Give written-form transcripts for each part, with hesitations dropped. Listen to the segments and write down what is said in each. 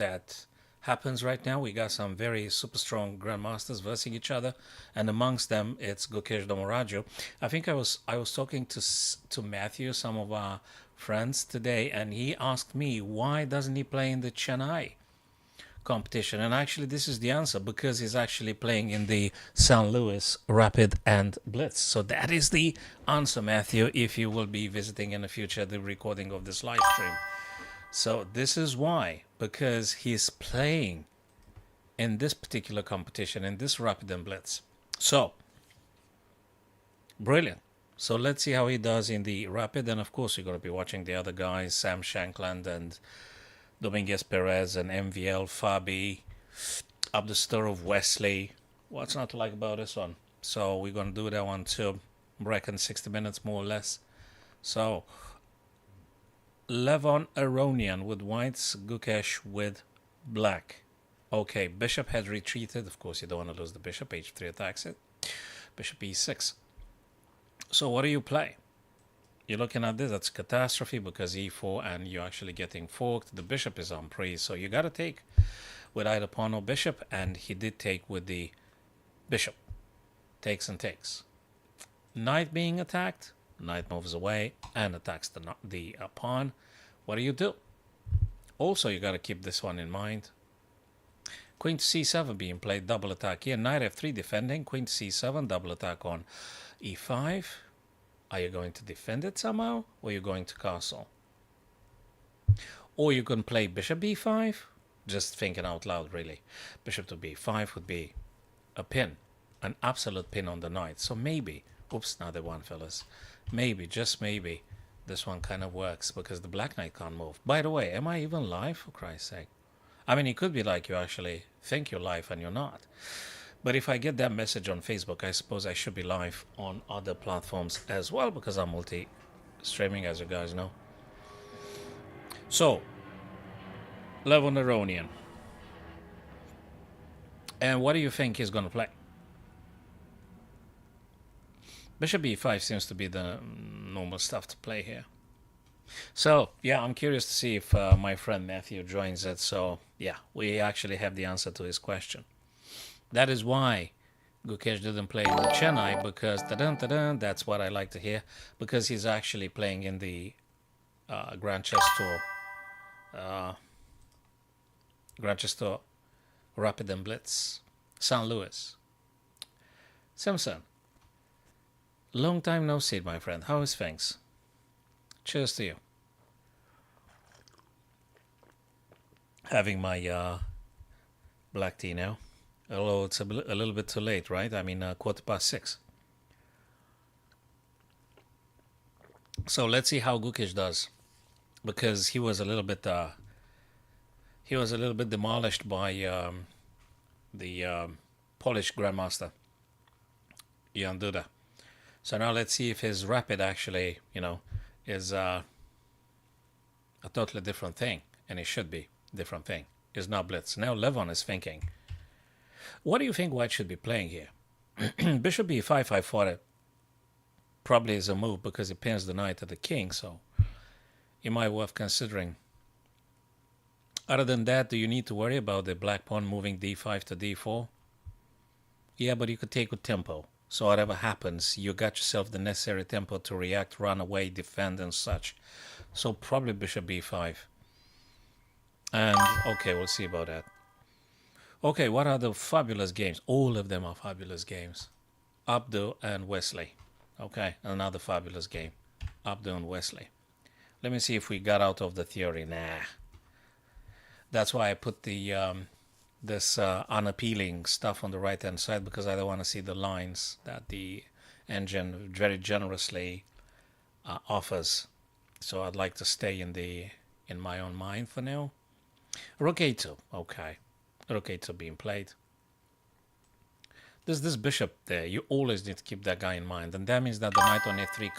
that happens right now. We got some very super strong grandmasters versing each other, and amongst them it's Gukesh Domoraju. I think I was talking to Matthew, some of our friends today, and he asked me why doesn't he play in the Chennai competition, and actually this is the answer, because he's actually playing in the San Luis Rapid and Blitz. So that is the answer, Matthew, if you will be visiting in the future the recording of this live stream. So this is why, because he's playing in this particular competition, in this Rapid and Blitz. So, brilliant. So let's see how he does in the Rapid. And of course, you're going to be watching the other guys, Sam Shankland and Dominguez Perez and MVL, Fabi, up the stir of Wesley. What's not to like about this one? So we're going to do that one too. Reckon 60 minutes more or less. So Levon Aronian with whites, Gukesh with black. Okay, bishop had retreated. Of course, you don't want to lose the bishop. H3 attacks it. Bishop e6. So what do you play? You're looking at this. That's catastrophe because e4, and you're actually getting forked. The bishop is on pre, so you got to take with either pawn or bishop, and he did take with the bishop. Takes and takes. Knight being attacked. Knight moves away and attacks the pawn. What do you do? Also, you got to keep this one in mind. Queen to c7 being played, double attack here. Knight f3 defending. Queen to c7, double attack on e5. Are you going to defend it somehow, or are you going to castle? Or you can play bishop b5. Just thinking out loud, really. Bishop to b5 would be a pin, an absolute pin on the knight. So maybe, oops, another one, fellas. Maybe, just maybe, this one kind of works because the black knight can't move. By the way, am I even live, for Christ's sake? I mean, it could be like you actually think you're live and you're not. But if I get that message on Facebook, I suppose I should be live on other platforms as well, because I'm multi-streaming, as you guys know. So, Levon Aronian. And what do you think he's going to play? Bishop e5 seems to be the normal stuff to play here. So, yeah, I'm curious to see if my friend Matthew joins it. So, yeah, we actually have the answer to his question. That is why Gukesh didn't play in the Chennai, because that's what I like to hear, because he's actually playing in the Grand Chess Tour, Rapid and Blitz, San Luis. Simpson, long time no see, my friend. How is things? Cheers to you. Having my black tea now. Although it's a little bit too late, right? I mean, 6:15. So let's see how Gukesh does, because he was a little bit demolished by the Polish grandmaster Jan Duda. So now let's see if his rapid actually, is a totally different thing, and it should be different thing. Is not Blitz. Now Levon is thinking, what do you think white should be playing here? Bishop b5, I thought it probably is a move because it pins the knight to the king, so it might be worth considering. Other than that, do you need to worry about the black pawn moving d5 to d4? Yeah, but you could take with tempo. So whatever happens, you got yourself the necessary tempo to react, run away, defend, and such. So probably bishop b5. And, okay, we'll see about that. Okay, what are the fabulous games? All of them are fabulous games. Abdu and Wesley. Okay, another fabulous game. Abdu and Wesley. Let me see if we got out of the theory. Nah. That's why I put the this unappealing stuff on the right-hand side, because I don't want to see the lines that the engine very generously offers. So I'd like to stay in my own mind for now. Rook a2. Okay. Rook a2 being played. There's this bishop there. You always need to keep that guy in mind, and that means that the knight on f3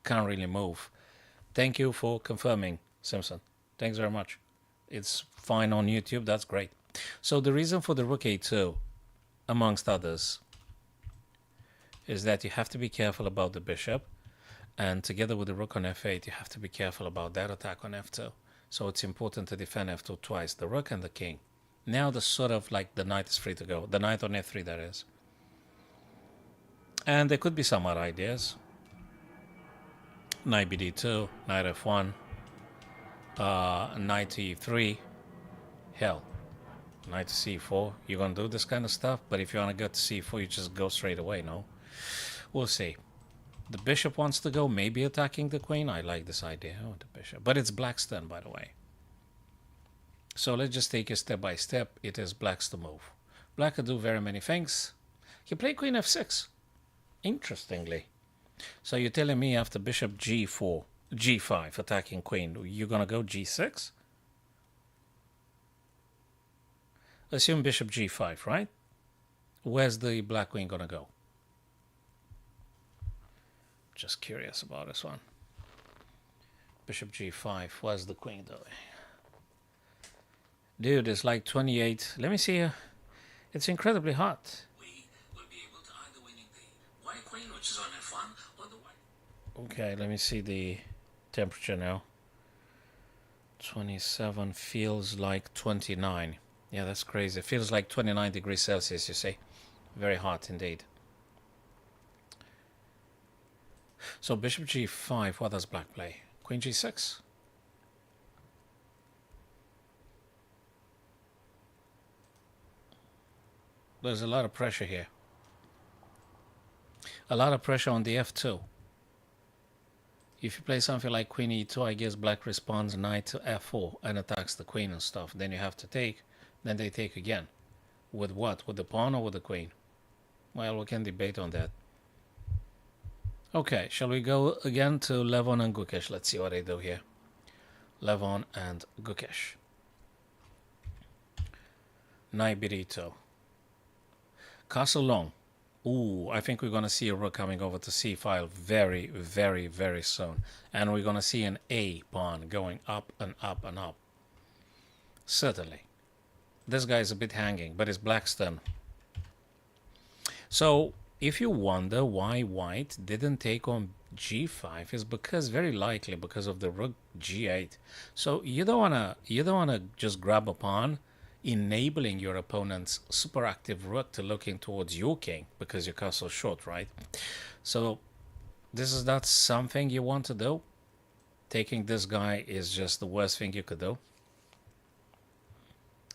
can't really move. Thank you for confirming, Simpson. Thanks very much. It's fine on YouTube. That's great. So the reason for the rook a2, amongst others, is that you have to be careful about the bishop, and together with the rook on f8, you have to be careful about that attack on f2. So it's important to defend f2 twice, the rook and the king. Now the sort of like the knight is free to go. The knight on f3, that is. And there could be some other ideas. Knight bd2, knight f1, knight to e3. Hell, knight to c4. You're going to do this kind of stuff, but if you want to go to c4, you just go straight away, no? We'll see. The bishop wants to go, maybe attacking the queen. I like this idea. Oh, the bishop. But it's black's turn, by the way. So let's just take it step by step. It is black's to move. Black can do very many things. He played queen f6. Interestingly. So you're telling me after bishop g4, g5, attacking queen, you're going to go g6? Assume bishop g5, right? Where's the black queen going to go? Just curious about this one. Bishop g5, where's the queen doing? Dude, it's like 28. Let me see. It's incredibly hot. We will be able to either winning the white queen, which is on f1, or the white. Okay, let me see the temperature now. 27 feels like 29. Yeah, that's crazy. It feels like 29 degrees Celsius, you see. Very hot indeed. So bishop g5, what does black play? Queen g6? There's a lot of pressure here. A lot of pressure on the f2. If you play something like queen e2, I guess black responds knight to f4 and attacks the queen and stuff. Then you have to take. Then they take again. With what? With the pawn or with the queen? Well, we can debate on that. Okay, shall we go again to Levon and Gukesh? Let's see what they do here. Levon and Gukesh. Knight bd2. Castle long. Ooh, I think we're going to see a rook coming over to c-file very, very, very soon. And we're going to see an A pawn going up and up and up. Certainly. This guy is a bit hanging, but it's black's turn. So, if you wonder why white didn't take on g5, is because very likely because of the rook g8. So you don't wanna just grab a pawn, enabling your opponent's super active rook to looking towards your king because your castle's short, right? So this is not something you want to do. Taking this guy is just the worst thing you could do.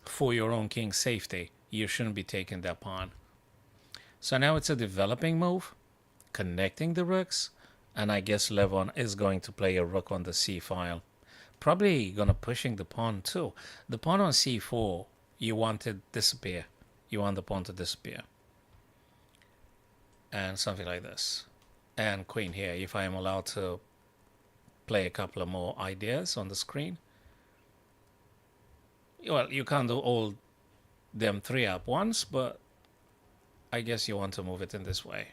For your own king's safety, you shouldn't be taking that pawn. So now it's a developing move, connecting the rooks, and I guess Levon is going to play a rook on the c-file. Probably gonna pushing the pawn too. The pawn on c4, you want it disappear. You want the pawn to disappear. And something like this. And queen here, if I am allowed to play a couple of more ideas on the screen. Well, you can't do all them three at once, but I guess you want to move it in this way.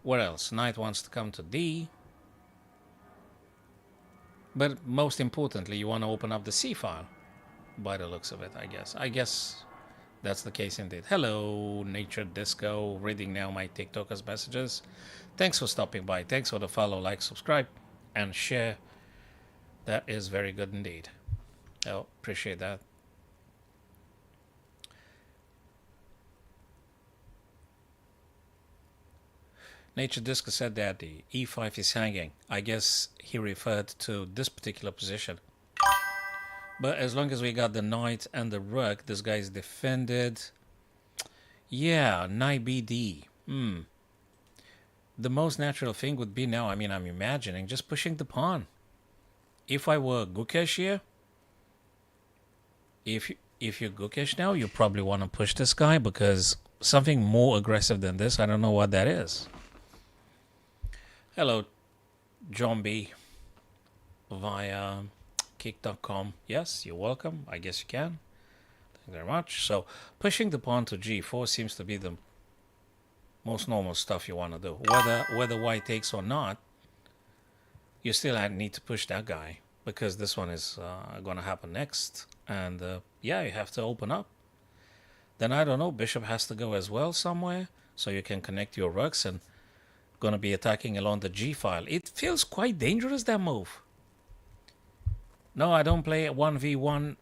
What else? Knight wants to come to D. But most importantly, you want to open up the C-file. By the looks of it, I guess. I guess that's the case indeed. Hello, Nature Disco. Reading now my TikTokers' messages. Thanks for stopping by. Thanks for the follow, like, subscribe, and share. That is very good indeed. Oh, appreciate that. Nature Disco said that the e5 is hanging. I guess he referred to this particular position. But as long as we got the knight and the rook, this guy is defended. Yeah, knight bd. The most natural thing would be now, I mean, I'm imagining just pushing the pawn. If I were Gukesh here, if you're Gukesh now, you probably want to push this guy because something more aggressive than this, I don't know what that is. Hello, John B. Via kick.com. Yes, you're welcome. I guess you can. Thank you very much. So pushing the pawn to g4 seems to be the most normal stuff you want to do. Whether white takes or not, you still need to push that guy because this one is going to happen next. And yeah, you have to open up. Then I don't know, bishop has to go as well somewhere so you can connect your rooks and going to be attacking along the g-file. It feels quite dangerous, that move. No, I don't play 1v1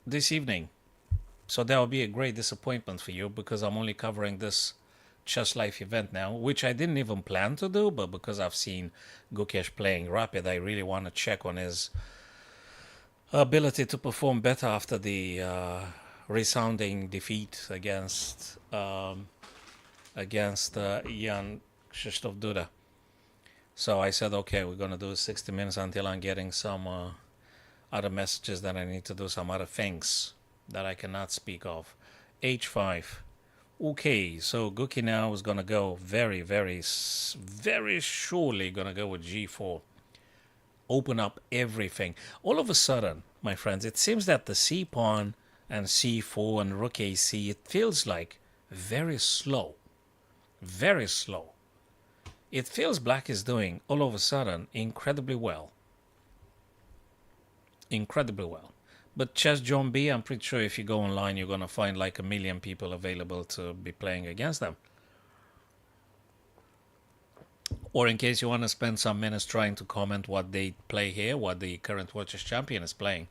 this evening. So that will be a great disappointment for you because I'm only covering this Chess Life event now, which I didn't even plan to do, but because I've seen Gukesh playing Rapid, I really want to check on his ability to perform better after the resounding defeat against Jan Krzysztof Duda. So I said, okay, we're going to do 60 minutes until I'm getting some other messages that I need to do, some other things that I cannot speak of. H5. Okay, so Guki now is going to go very, very, very surely going to go with G4. Open up everything. All of a sudden, my friends, it seems that the C pawn and C4 and Rook AC, it feels like very slow. Very slow. It feels black is doing, all of a sudden, incredibly well. Incredibly well. But Chess John B, I'm pretty sure if you go online, you're going to find like 1 million people available to be playing against them. Or in case you want to spend some minutes trying to comment what they play here, what the current World Chess Champion is playing.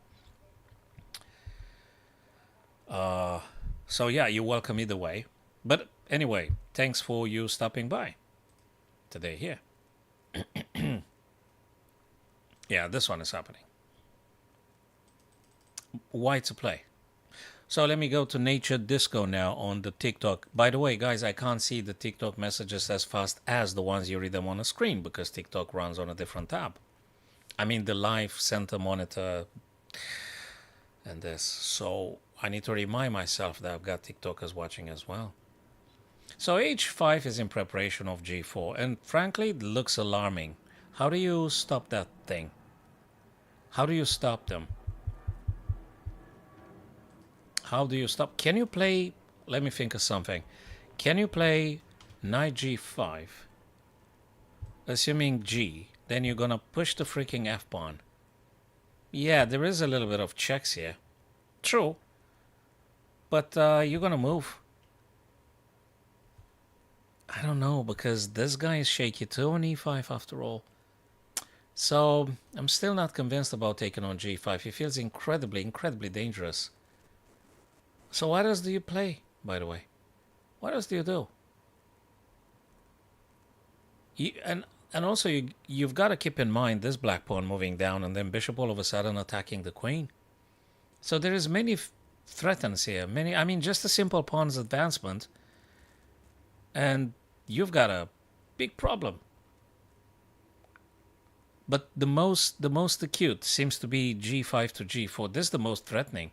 So yeah, you're welcome either way. But anyway, thanks for you stopping by today here. Yeah, this one is happening. Why to play? So let me go to Nature Disco now on the TikTok. By the way, guys, I can't see the TikTok messages as fast as the ones you read them on the screen because TikTok runs on a different tab. I mean the live center monitor and this. So I need to remind myself that I've got TikTokers watching as well. So H5 is in preparation of G4, and frankly, it looks alarming. How do you stop that thing? How do you stop them? How do you stop? Can you play, let me think of something. Can you play knight G5, assuming G, then you're going to push the freaking F pawn. Yeah, there is a little bit of checks here. True. But you're going to move. I don't know, because this guy is shaky too on E5 after all. So I'm still not convinced about taking on G5. He feels incredibly, incredibly dangerous. So what else do you play, by the way? What else do you do? And also, you've got to keep in mind this black pawn moving down and then bishop all of a sudden attacking the queen. So there is many threats here. I mean, just a simple pawn's advancement. And you've got a big problem. But the most acute seems to be G5 to G4. This is the most threatening.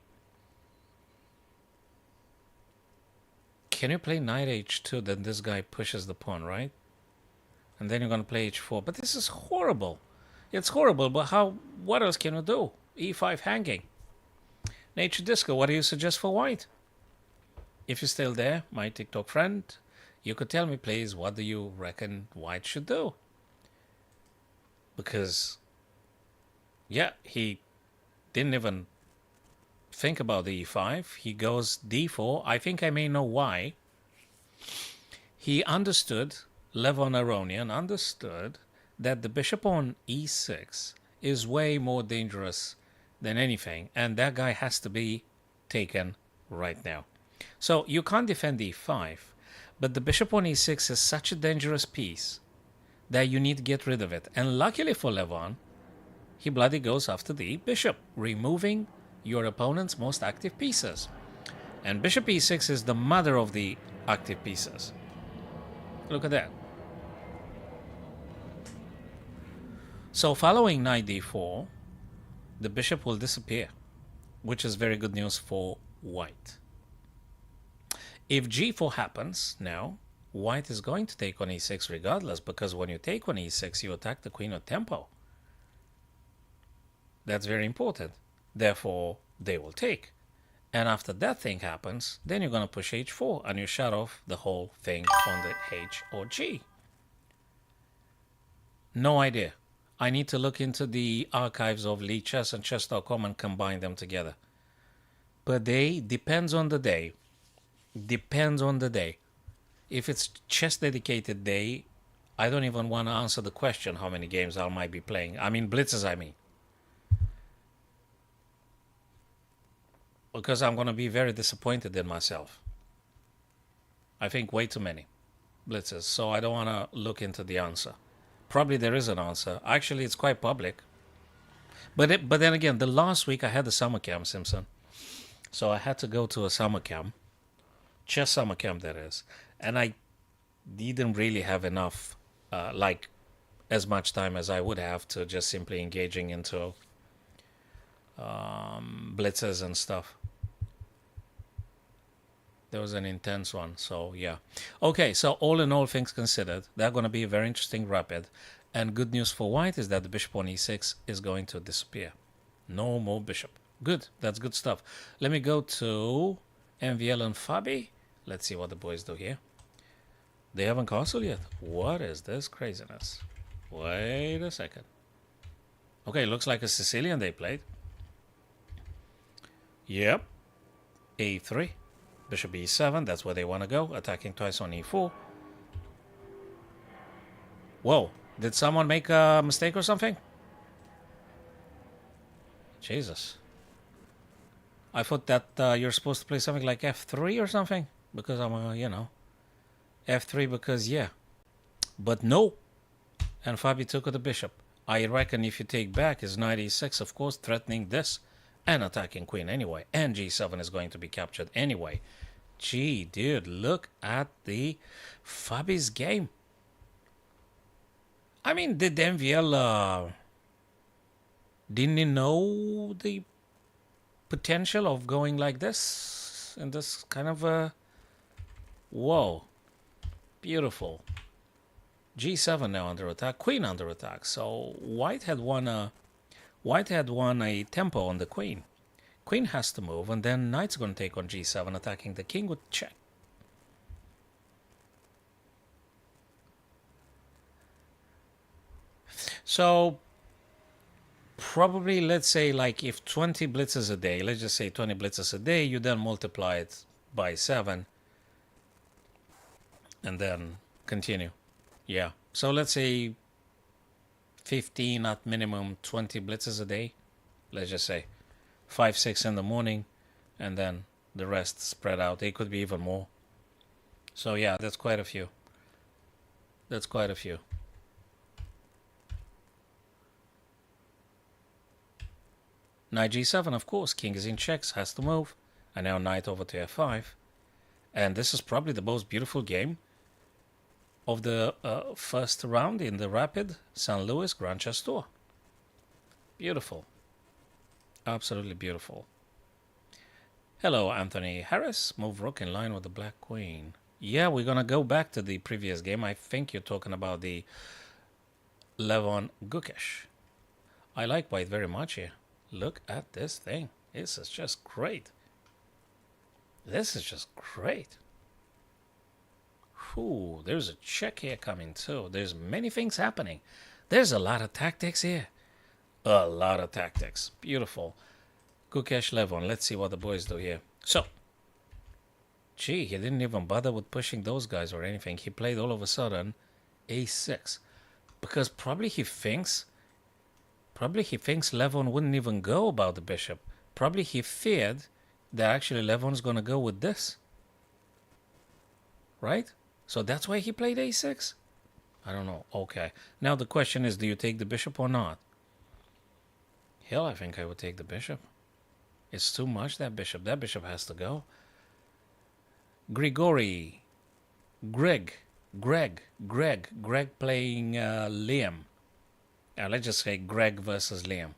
Can you play knight H2? Then this guy pushes the pawn, right? And then you're going to play H4. But this is horrible. It's horrible, but what else can you do? E5 hanging. Nature Disco, what do you suggest for white? If you're still there, my TikTok friend, you could tell me, please, what do you reckon white should do? Because, yeah, he didn't even think about the E5. He goes D4. I think I may know why. He understood, Levon Aronian understood that the bishop on E6 is way more dangerous than anything. And that guy has to be taken right now. So you can't defend E5. But the bishop on E6 is such a dangerous piece that you need to get rid of it. And luckily for Levon, he bloody goes after the bishop, removing your opponent's most active pieces. And bishop E6 is the mother of the active pieces. Look at that. So following knight D4, the bishop will disappear, which is very good news for white. If G4 happens now, white is going to take on E6 regardless, because when you take on E6, you attack the queen of tempo. That's very important. Therefore, they will take. And after that thing happens, then you're going to push H4 and you shut off the whole thing on the H or G. No idea. I need to look into the archives of Lee Chess and Chess.com and combine them together. Per day depends on the day. Depends on the day. If it's chess dedicated day, I don't even want to answer the question how many games I might be playing. I mean blitzes, I mean. because I'm going to be very disappointed in myself. I think way too many blitzes, so I don't want to look into the answer. Probably there is an answer. Actually, it's quite public. But then again, the last week I had the summer camp, Simpson. So I had to go to a summer camp, chess summer camp that is, and I didn't really have enough, like as much time as I would have to just simply engaging into blitzes and stuff. There was an intense one, so yeah. Okay, so all in all things considered, they're going to be a very interesting rapid. And good news for white is that the bishop on e6 is going to disappear. No more bishop. Good, that's good stuff. Let me go to MVL and Fabi. Let's see what the boys do here. They haven't castled yet. What is this craziness? Wait a second. Okay, looks like a Sicilian they played. Yep. A3. Bishop e7, that's where they want to go. Attacking twice on e4. Whoa, did someone make a mistake or something? Jesus. I thought that you're supposed to play something like f3 or something. Because I'm, you know, f3 because, yeah. But no. And Fabi took the bishop. I reckon if you take back is knight e6, of course, threatening this. And attacking queen anyway. And g7 is going to be captured anyway. Gee, dude, look at the Fabi's game. I mean, did MVL... didn't he know the potential of going like this? In this kind of... whoa. Beautiful. G7 now under attack. Queen under attack. So white had won a tempo on the queen. Queen has to move, and then knight's going to take on g7, attacking the king with check. So probably, let's say, like if 20 blitzes a day, let's just say 20 blitzes a day, you then multiply it by 7 and then continue. Yeah. So let's say 15 at minimum, 20 blitzes a day. Let's just say 5, 6 in the morning, and then the rest spread out. It could be even more. So yeah, that's quite a few. That's quite a few. Knight g7, of course. King is in checks, has to move. And now knight over to f5. And this is probably the most beautiful game of the first round in the Rapid St. Louis Grand Chess Tour. Beautiful. Absolutely beautiful. Hello, Anthony Harris. Move rook in line with the black queen. Yeah, we're going to go back to the previous game. I think you're talking about the Levon Gukesh. I like white very much here. Look at this thing. This is just great. This is just great. Ooh, there's a check here coming too. There's many things happening. There's a lot of tactics here. A lot of tactics. Beautiful. Gukesh Levon. Let's see what the boys do here. So, gee, he didn't even bother with pushing those guys or anything. He played all of a sudden a6. Because probably he thinks Levon wouldn't even go about the bishop. Probably he feared that actually Levon's going to go with this. Right? So that's why he played a6? I don't know. Okay. Now the question is, do you take the bishop or not? Hell, I think I would take the bishop. It's too much, that bishop. That bishop has to go. Greg playing Liam. Let's just say Greg versus Liam.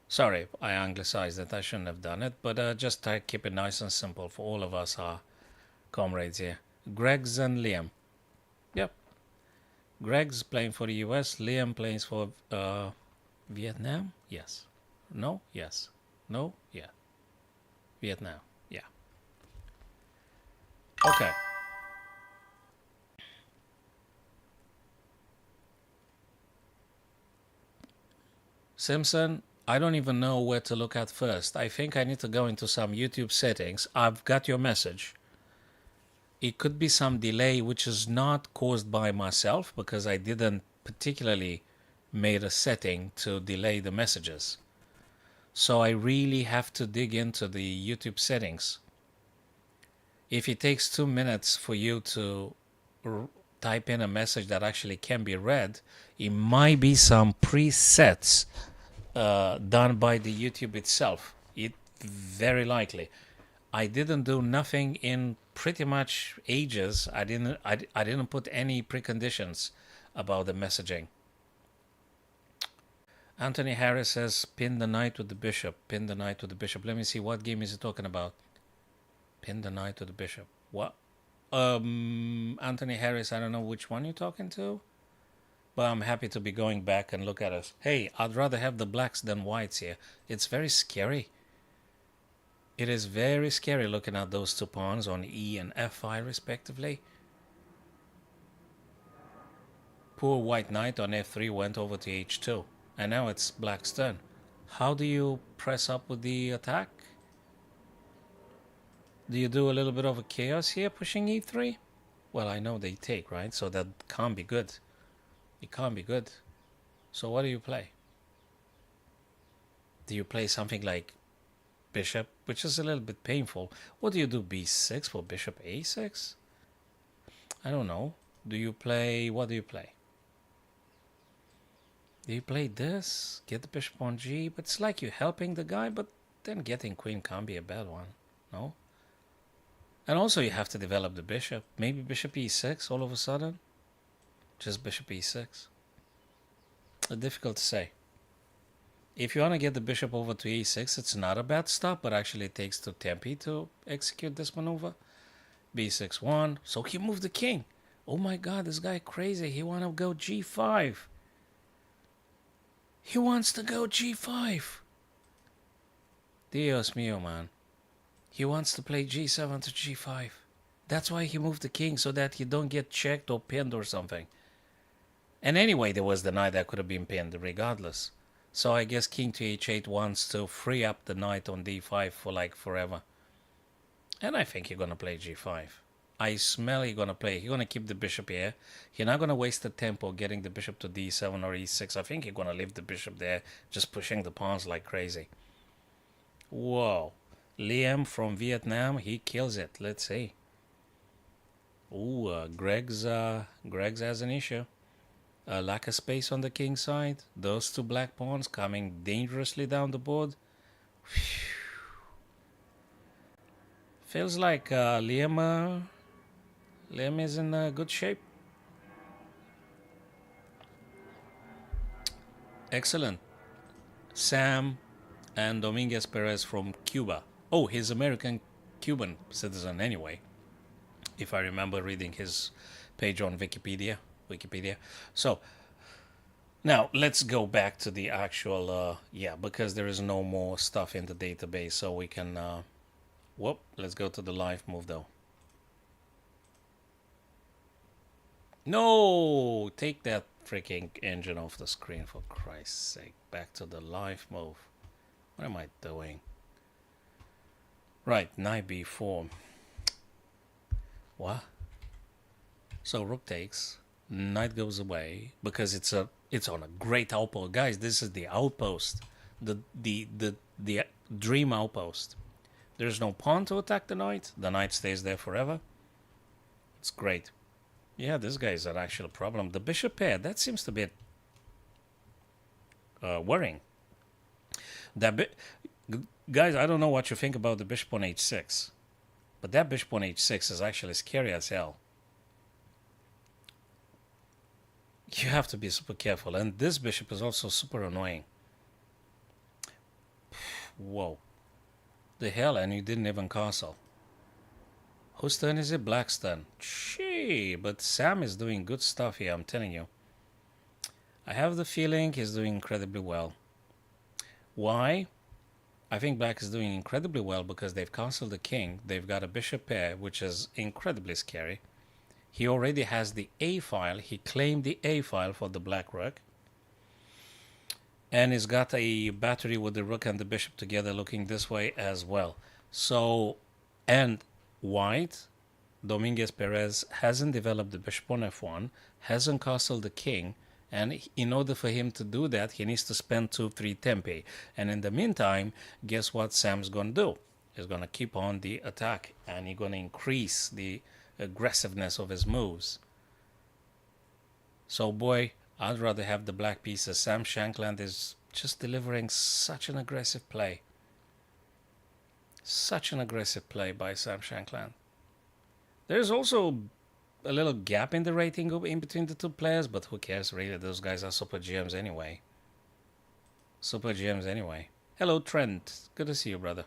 Sorry, I anglicized it. I shouldn't have done it. But just try to keep it nice and simple for all of us, our comrades here. Greg's and Liam. Yep. Greg's playing for the US. Liam plays for Vietnam? Yes. No? Yes. No? Yeah. Vietnam. Yeah. Okay. Simpson, I don't even know where to look at first. I think I need to go into some YouTube settings. I've got your message. It could be some delay which is not caused by myself because I didn't particularly made a setting to delay the messages. So I really have to dig into the YouTube settings. If it takes 2 minutes for you to type in a message that actually can be read, it might be some presets done by the YouTube itself. It very likely. I didn't do nothing in pretty much ages. I didn't put any preconditions about the messaging. Anthony Harris says, pin the knight with the bishop. Pin the knight with the bishop. Let me see, what game is he talking about? Pin the knight with the bishop. What? Anthony Harris, I don't know which one you're talking to, but I'm happy to be going back and look at us. Hey, I'd rather have the blacks than whites here. It's very scary. It is very scary looking at those two pawns on E and F5 respectively. Poor white knight on F3 went over to H2. And now it's black's turn. How do you press up with the attack? Do you do a little bit of a chaos here pushing E3? Well, I know they take, right? So that can't be good. It can't be good. So what do you play? Do you play something like bishop, which is a little bit painful? What do you do, B6 for bishop A6? I don't know. Do you play, what do you play? Do you play this? Get the bishop on G, but it's like you're helping the guy, but then getting queen can't be a bad one, no? And also you have to develop the bishop. Maybe bishop E6 all of a sudden? Just bishop E6. Difficult to say. If you want to get the bishop over to E6, it's not a bad stop, but actually it takes 2 tempi to execute this maneuver. B6, 1. So he moved the king. Oh my god, this guy crazy. He want to go G5. He wants to go G5. Dios mío, man. He wants to play G7 to G5. That's why he moved the king, so that you don't get checked or pinned or something. And anyway, there was the knight that could have been pinned regardless. So I guess king to H8 wants to free up the knight on D5 for like forever. And I think you're going to play G5. I smell you're going to play. You're going to keep the bishop here. You're not going to waste the tempo getting the bishop to D7 or E6. I think you're going to leave the bishop there, just pushing the pawns like crazy. Whoa. Liam from Vietnam, he kills it. Let's see. Ooh, Greg's has an issue. Lack of space on the king side. Those two black pawns coming dangerously down the board. Feels like Liam is in good shape. Excellent. Sam and Dominguez Perez from Cuba. Oh, he's American-Cuban citizen anyway, if I remember reading his page on Wikipedia. So, now let's go back to the actual, because there is no more stuff in the database, so we can, let's go to the live move though. No, take that freaking engine off the screen for Christ's sake. Back to the live move. What am I doing? Right, knight b4. What? So rook takes, knight goes away because it's on a great outpost, guys. This is the outpost, the dream outpost. There's no pawn to attack the knight. The knight stays there forever. It's great. Yeah, this guy is an actual problem. The bishop pair, that seems to be worrying. Guys, I don't know what you think about the bishop on h6, but that bishop on h6 is actually scary as hell. You have to be super careful, and this bishop is also super annoying. Whoa. The hell, and you didn't even castle. Whose turn is it? Black's turn. Gee, but Sam is doing good stuff here, I'm telling you. I have the feeling he's doing incredibly well. Why? I think Black is doing incredibly well because they've castled the king. They've got a bishop pair, which is incredibly scary. He already has the A file. He claimed the A file for the black rook. And he's got a battery with the rook and the bishop together looking this way as well. So, and white, Dominguez Perez, hasn't developed the bishop on f1, hasn't castled the king, And in order for him to do that, he needs to spend 2-3 tempe. And in the meantime, guess what Sam's going to do? He's going to keep on the attack, and he's going to increase the aggressiveness of his moves. So boy, I'd rather have the black pieces. Sam Shankland is just delivering such an aggressive play. Such an aggressive play by Sam Shankland. There's also a little gap in the rating in between the two players, but who cares really? Those guys are super GMs anyway. Super GMs anyway. Hello Trent, good to see you, brother.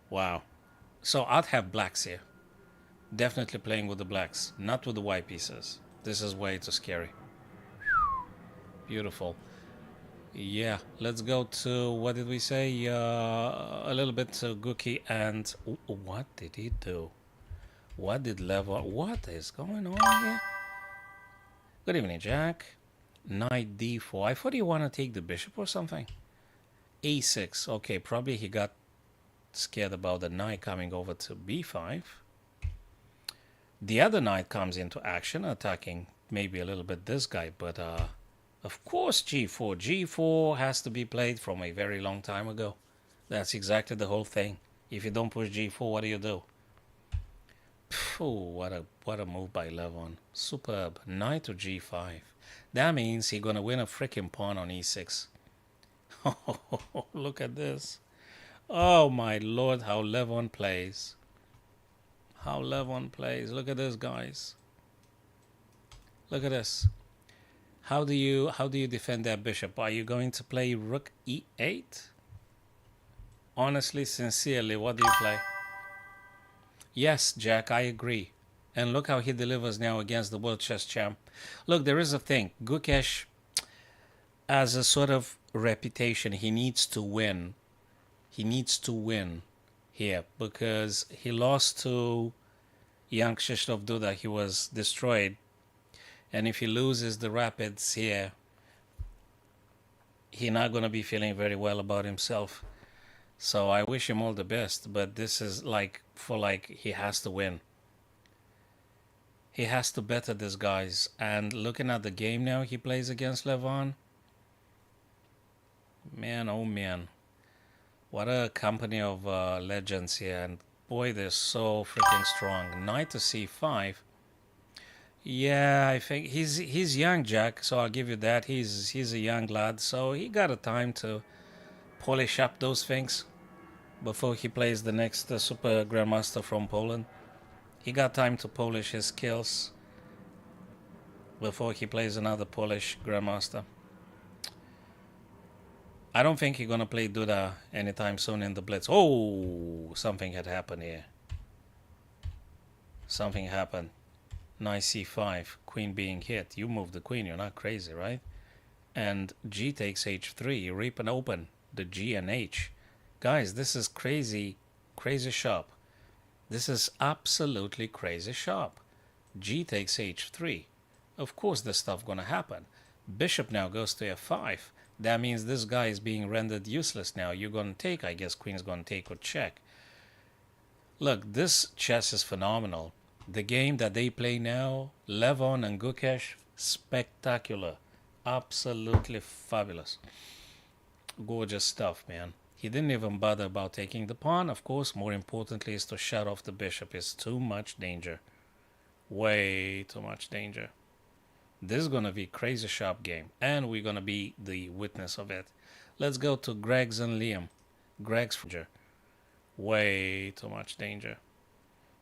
Wow. So I'd have blacks here. Definitely playing with the blacks, not with the white pieces. This is way too scary. Beautiful. Yeah, let's go to, what did we say? A little bit to Gookie and... what did he do? What did Level... What is going on here? Good evening, Jack. Knight d4. I thought he wanted to take the bishop or something. a6. Okay, probably he got scared about the knight coming over to b5. The other knight comes into action, attacking maybe a little bit this guy, but of course g4. G4 has to be played from a very long time ago. That's exactly the whole thing. If you don't push g4, what do you do? Phew, what a move by Levon. Superb. Knight to g5. That means he's gonna win a freaking pawn on e6. Oh, look at this. Oh my lord, how Levon plays. How Levon plays. Look at this, guys. Look at this. How do you defend that bishop? Are you going to play rook e8? Honestly, sincerely, what do you play? Yes, Jack, I agree. And look how he delivers now against the world chess champ. Look, there is a thing. Gukesh has a sort of reputation. He needs to win. He needs to win here because he lost to young Krzysztof Duda. He was destroyed. And if he loses the Rapids here, he's not going to be feeling very well about himself. So I wish him all the best, but this is he has to win. He has to better this guys. And looking at the game now he plays against Levon, man, oh man, what a company of legends here. And boy, they're so freaking strong. Knight to c5. Yeah, I think he's young, Jack, so I'll give you that. He's a young lad, so he got a time to polish up those things before he plays the next super grandmaster from Poland. He got time to polish his skills before he plays another Polish grandmaster. I don't think he's gonna play Duda anytime soon in the Blitz. Oh, something had happened here. Something happened. Knight c5, queen being hit. You move the queen, you're not crazy, right? And g takes h3, you reap and open the g and h. Guys, this is crazy, crazy sharp. This is absolutely crazy sharp. G takes h3. Of course this stuff gonna happen. Bishop now goes to f5. That means this guy is being rendered useless now. You're gonna take, I guess queen's gonna take or check. Look, this chess is phenomenal. The game that they play now, Levon and Gukesh, spectacular. Absolutely fabulous. Gorgeous stuff, man. He didn't even bother about taking the pawn. Of course, more importantly is to shut off the bishop. It's too much danger. Way too much danger. This is going to be a crazy sharp game. And we're going to be the witness of it. Let's go to Greg's and Liam. Greg's danger. Way too much danger.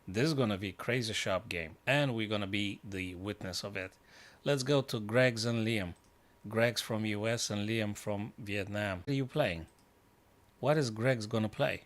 This is going to be a crazy sharp game. And we're going to be the witness of it. Let's go to Greg's and Liam. Greg's from US and Liam from Vietnam. What are you playing? What is Greg's going to play?